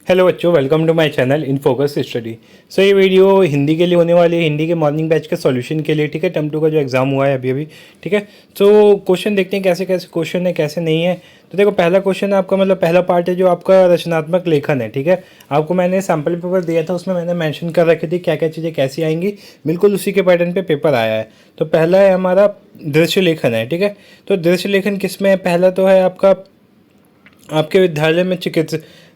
Hello बच्चों, welcome to my channel in focus study. So ये video Hindi के लिए होने वाली है, हिंदी के मॉर्निंग बैच के सॉल्यूशन के लिए। ठीक है, टर्म 2 का जो एग्जाम हुआ है अभी अभी। ठीक है, तो क्वेश्चन देखते हैं कैसे कैसे क्वेश्चन है, कैसे नहीं है। तो देखो, पहला क्वेश्चन है आपका, मतलब पहला पार्ट है जो आपका रचनात्मक लेखन है। ठीक है, आपको मैंने सैम्पल पेपर दिया था, उसमें मैंने मेंशन कर रखी थी क्या क्या चीज़ें कैसी आएंगी, बिल्कुल उसी के पैटर्न पे पेपर आया है। तो पहला है हमारा दृश्य लेखन है। ठीक है, तो दृश्य लेखन किस में है? पहला तो है आपका, आपके विद्यालय में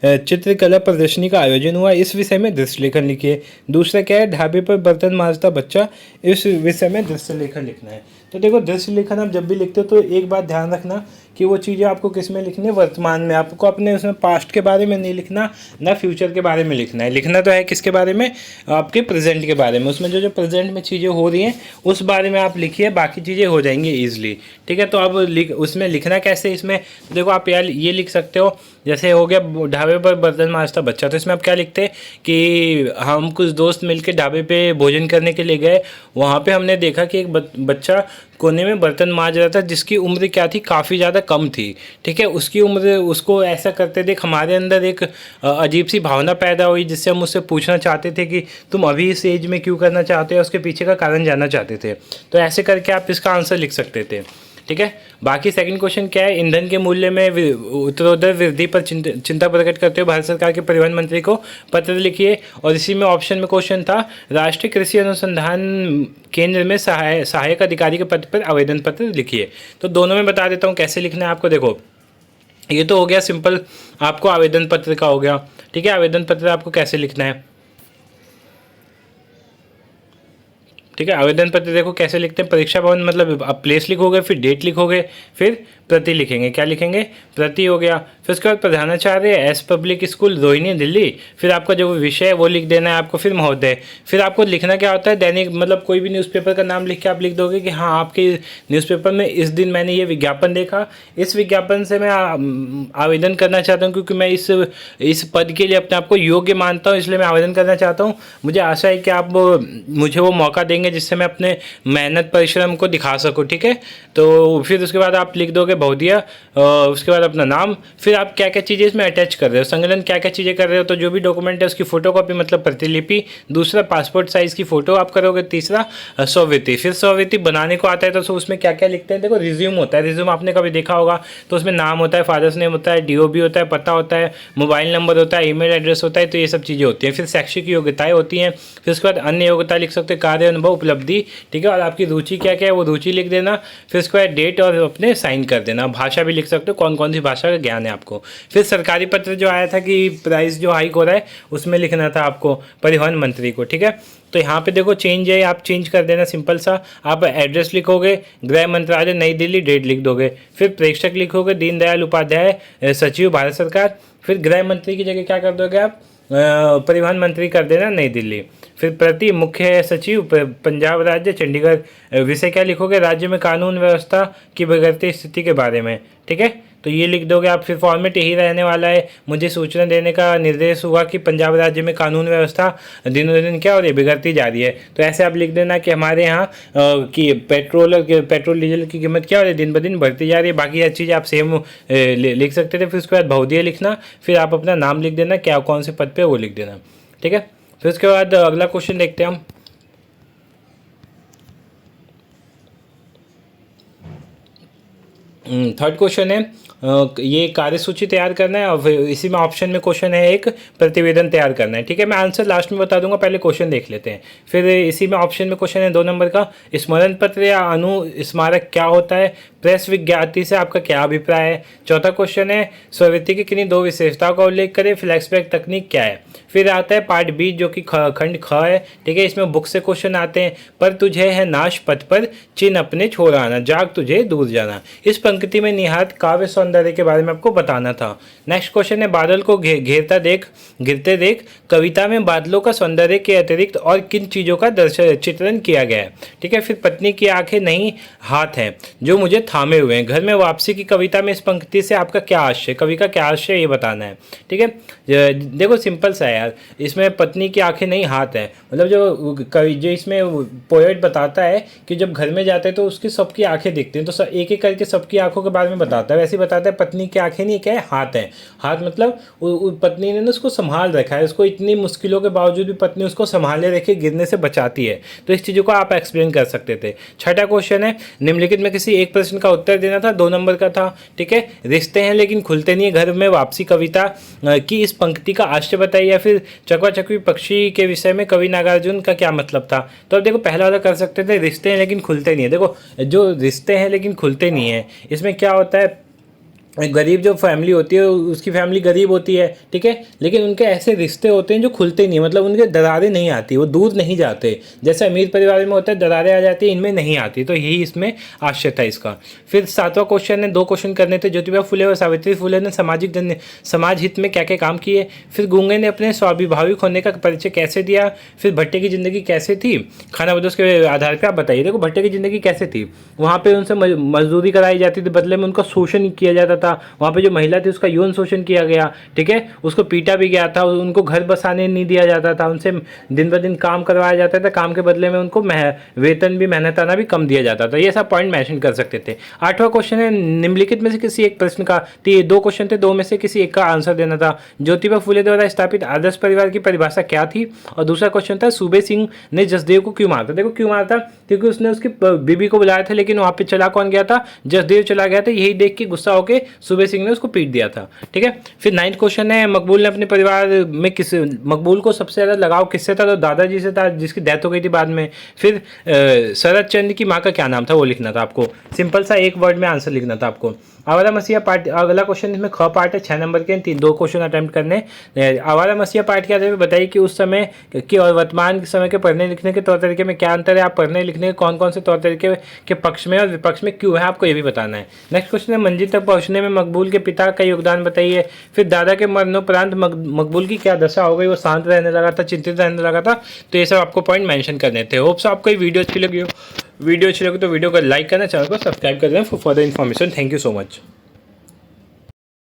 चित्रकला प्रदर्शनी का आयोजन हुआ, इस विषय में दृश्य लेखन लिखिए। दूसरा क्या है? ढाबे पर बर्तन मांजता बच्चा, इस विषय में दृश्य लेखन लिखना है। तो देखो, दृश्य लेखन आप जब भी लिखते हो तो एक बात ध्यान रखना कि वो चीज़ें आपको किस में लिखनी है, वर्तमान में। आपको अपने उसमें पास्ट के बारे में नहीं लिखना, ना फ्यूचर के बारे में लिखना है। लिखना तो है किसके बारे में? आपके प्रेजेंट के बारे में। उसमें जो जो प्रेजेंट में चीज़ें हो रही हैं उस बारे में आप लिखिए, बाकी चीज़ें हो जाएंगी ईजिली। ठीक है, तो अब उसमें लिखना कैसे? इसमें देखो, आप यार ये लिख सकते हो, जैसे हो गया ढाबे पर बर्तन मांजता बच्चा, तो इसमें आप क्या लिखते हैं कि हम कुछ दोस्त मिलकर ढाबे पे भोजन करने के लिए गए। वहाँ पे हमने देखा कि एक बच्चा कोने में बर्तन मांज रहा था, जिसकी उम्र क्या थी? काफ़ी ज़्यादा कम थी। ठीक है, उसकी उम्र, उसको ऐसा करते देख हमारे अंदर एक अजीब सी भावना पैदा हुई, जिससे हम उससे पूछना चाहते थे कि तुम अभी इस एज में क्यों करना चाहते हो, उसके पीछे का कारण जानना चाहते थे। तो ऐसे करके आप इसका आंसर लिख सकते थे। ठीक है, बाकी सेकंड क्वेश्चन क्या है? ईंधन के मूल्य में उत्तरोत्तर वृद्धि पर चिंता प्रकट करते हुए भारत सरकार के परिवहन मंत्री को पत्र लिखिए। और इसी में ऑप्शन में क्वेश्चन था, राष्ट्रीय कृषि अनुसंधान केंद्र में सहायक अधिकारी के पद पर आवेदन पत्र लिखिए। तो दोनों में बता देता हूँ कैसे लिखना है आपको। देखो, ये तो हो गया सिंपल, आपको आवेदन पत्र का हो गया। ठीक है, आवेदन पत्र आपको कैसे लिखना है? ठीक है, आवेदन पत्र देखो कैसे लिखते हैं। परीक्षा भवन, मतलब आप प्लेस लिखोगे, फिर डेट लिखोगे, फिर प्रति लिखेंगे। क्या लिखेंगे? प्रति हो गया। फिर उसके बाद प्रधानाचार्य S public school Rohini Delhi, फिर आपका जो विषय है वो लिख देना है आपको, फिर महोदय। फिर आपको लिखना क्या होता है? दैनिक, मतलब कोई भी न्यूज़पेपर का नाम लिख के आप लिख दोगे कि हाँ, आपके न्यूज़पेपर में इस दिन मैंने ये विज्ञापन देखा, इस विज्ञापन से मैं आवेदन करना चाहता हूँ, क्योंकि मैं इस पद के लिए अपने आप को योग्य मानता हूँ, इसलिए मैं आवेदन करना चाहता हूँ। मुझे आशा है कि आप मुझे वो मौका देंगे जिससे मैं अपने मेहनत परिश्रम को दिखा सकूँ। ठीक है, तो फिर उसके बाद आप लिख दोगे बहुदिया, उसके बाद अपना नाम, फिर आप क्या क्या चीज़ें इसमें अटैच कर रहे हो, संकलन क्या क्या चीज़ें कर रहे हो। तो जो भी डॉक्यूमेंट है उसकी फोटोकॉपी, मतलब प्रतिलिपि। दूसरा, पासपोर्ट साइज़ की फ़ोटो आप करोगे। तीसरा, स्वीकृति। फिर स्वीकृति बनाने को आता है तो उसमें क्या क्या लिखते हैं? देखो, रिज्यूम होता है। रिज्यूम आपने कभी देखा होगा, तो उसमें नाम होता है, फादर्स नेम होता है, डीओबी होता है, पता होता है, मोबाइल नंबर होता है, ईमेल एड्रेस होता है। तो ये सब चीज़ें होती हैं। फिर शैक्षिक योग्यताएं होती हैं। फिर उसके बाद अन्य योग्यता लिख सकते हैं, कार्य अनुभव उपलब्धि। ठीक है, और आपकी रुचि क्या क्या है वो रुचि लिख देना। फिर उसके बाद डेट और अपने साइन कर देना। भाषा भी लिख सकते हो, कौन कौन सी भाषा का ज्ञान है आपको। फिर सरकारी पत्र जो आया था कि प्राइस जो हाइक हो रहा है, उसमें लिखना था आपको परिवहन मंत्री को। ठीक है, तो यहाँ पे देखो चेंज है, आप चेंज कर देना सिंपल सा। आप एड्रेस लिखोगे गृह मंत्रालय नई दिल्ली, डेट लिख दोगे। फिर प्रेक्षक लिखोगे दीनदयाल उपाध्याय सचिव भारत सरकार। फिर गृह मंत्री की जगह क्या कर दोगे आप? परिवहन मंत्री कर देना नई दिल्ली। फिर प्रति मुख्य सचिव पंजाब राज्य चंडीगढ़। विषय क्या लिखोगे? राज्य में कानून व्यवस्था की बिगड़ती स्थिति के बारे में। ठीक है, तो ये लिख दोगे आप। फिर फॉर्मेट यही रहने वाला है, मुझे सूचना देने का निर्देश हुआ कि पंजाब राज्य में कानून व्यवस्था दिनों दिन क्या हो रही है? बिगड़ती जा रही है। तो ऐसे आप लिख देना कि हमारे यहाँ कि पेट्रोल डीजल की कीमत क्या हो रही है? दिन ब दिन बढ़ती जा रही है। बाकी हर चीज़ आप सेम लिख सकते थे। फिर उसके बाद बहुदिया लिखना, फिर आप अपना नाम लिख देना, क्या कौन से पद पे वो लिख देना। ठीक है, फिर उसके बाद अगला क्वेश्चन देखते हैं हम। थर्ड क्वेश्चन है, ये कार्यसूची तैयार करना है, और फिर इसी में ऑप्शन में क्वेश्चन है एक, प्रतिवेदन तैयार करना है। ठीक है, मैं आंसर लास्ट में बता दूंगा, पहले क्वेश्चन देख लेते हैं। फिर इसी में ऑप्शन में क्वेश्चन है 2 नंबर का, स्मरण पत्र या अनुस्मारक क्या होता है? प्रेस विज्ञप्ति से आपका क्या अभिप्राय है? चौथा क्वेश्चन है, स्ववृत्ति की किन्हीं 2 विशेषताओं का उल्लेख करें, फ्लैशबैक तकनीक क्या है? फिर आता है पार्ट बी जो कि खंड ख है। ठीक है, इसमें बुक से क्वेश्चन आते हैं। पर तुझे है नाश पथ पर चिन्ह अपने छोड़ आना, जाग तुझे दूर जाना। इस पंक्ति में निहात काव्य सौंदर्य के बारे में आपको बताना था। नेक्स्ट क्वेश्चन है, बादल को घेरता देख, गिरते देख, कविता में बादलों का सौंदर्य के अतिरिक्त और किन चीज़ों का चित्रण किया गया है? ठीक है, फिर पत्नी की आंखें नहीं हाथ हैं जो मुझे थामे हुए हैं। घर में वापसी की कविता में इस पंक्ति से आपका क्या आशय, कवि का क्या आशय, ये बताना है। ठीक है, देखो सिंपल सा है यार, इसमें पत्नी की आंखें नहीं हाथ है, मतलब जो कवि जो इसमें पोएट बताता है कि जब घर में जाते हैं तो उसकी सबकी आंखें दिखती हैं, तो एक एक करके सबकी आंखों के बारे में बताता है। वैसे बता बताता है पत्नी की आंखें नहीं, क्या है, हाथ है। हाथ मतलब पत्नी ने ना उसको संभाल रखा है, उसको इतनी मुश्किलों के बावजूद भी पत्नी उसको संभाले रखे गिरने से बचाती है। तो इस चीज़ों को आप एक्सप्लेन कर सकते थे। छठा क्वेश्चन है, निम्नलिखित में किसी एक प्रश्न का उत्तर देना था, 2 नंबर का था। ठीक है, रिश्ते हैं लेकिन खुलते नहीं है, घर में वापसी कविता की इस पंक्ति का आशय बताइए, या फिर चकवा चकवी पक्षी के विषय में कवि नागार्जुन का क्या मतलब था। तो अब देखो पहला वाला कर सकते थे, रिश्ते हैं लेकिन खुलते नहीं है। देखो जो रिश्ते हैं लेकिन खुलते नहीं है, इसमें क्या होता है, गरीब जो फैमिली होती है उसकी फैमिली गरीब होती है, ठीक है, लेकिन उनके ऐसे रिश्ते होते हैं जो खुलते नहीं, मतलब उनके दरारें नहीं आती, वो दूर नहीं जाते। जैसे अमीर परिवार में होता है दरारें आ जाती है, इनमें नहीं आती। तो यही इसमें आशय था इसका। फिर 7वां क्वेश्चन है, 2 क्वेश्चन करने थे। ज्योतिबा फुले और सावित्री फुले ने समाज हित में क्या क्या काम किए। फिर गूंगे ने अपने स्वाभिभाविक होने का परिचय कैसे दिया। फिर भट्टे की जिंदगी कैसे थी, खाना बदोश के आधार पर आप बताइए। देखो भट्टे की जिंदगी कैसे थी, वहाँ पे उनसे मजदूरी कराई जाती थी, बदले में उनका शोषण किया जाता था। वहाँ पे जो महिला थी उसका यौन शोषण किया गया, ठीक है, उसको पीटा भी गया था, उनको घर बसाने नहीं दिया जाता था, उनसे दिन ब दिन काम करवाया जाता था, काम के बदले में उनको वेतन भी, मेहनताना भी कम दिया जाता था। ये सब पॉइंट मेंशन कर सकते थे। 8वां क्वेश्चन है, निम्नलिखित में से किसी एक प्रश्न का, 2 क्वेश्चन थे, 2 में से किसी एक का आंसर देना था। ज्योतिबा फुले द्वारा स्थापित आदर्श परिवार की परिभाषा क्या थी। और दूसरा क्वेश्चन था, सूबे सिंह ने जसदेव को क्यों मारा था। देखो क्यों मारा था, क्योंकि उसने उसकी बीबी को बुलाया था, लेकिन वहाँ पे चला कौन गया था, जसदेव चला गया था। यही देख के गुस्सा होकर सूबे सिंह ने उसको पीट दिया था। ठीक है, फिर 9वां क्वेश्चन है, मकबूल ने अपने परिवार में मकबूल को सबसे ज़्यादा लगाव किससे था। तो दादाजी से था, जिसकी डेथ हो गई थी बाद में। फिर शरद चंद्र की माँ का क्या नाम था, वो लिखना था आपको। सिंपल सा एक वर्ड में आंसर लिखना था आपको। आवारा मसीहा पार्ट, अगला क्वेश्चन इसमें ख पार्ट है, 6 नंबर के 2 क्वेश्चन अटेम्प्ट करने। आवारा मसीहा पार्ट क्या है, बताइए कि उस समय के और वर्तमान समय के पढ़ने लिखने के तौर तरीके में क्या अंतर है। आप पढ़ने लिखने के कौन कौन से तौर तरीके के पक्ष में और विपक्ष में क्यों है, आपको ये भी बताना है। नेक्स्ट क्वेश्चन है, मंजिल तक पहुंचने में मकबूल के पिता का योगदान बताइए। फिर दादा के मरणोपरांत मकबूल की क्या दशा हो गई, वो शांत रहने लगा था, चिंतित रहने लगा था। तो ये सब आपको पॉइंट मेंशन करने थे। होप्स आपको ये वीडियो अच्छी लगी हो। वीडियो अच्छी लगी तो वीडियो को लाइक करना, चैनल को सब्सक्राइब कर देना for further information. Thank you so much.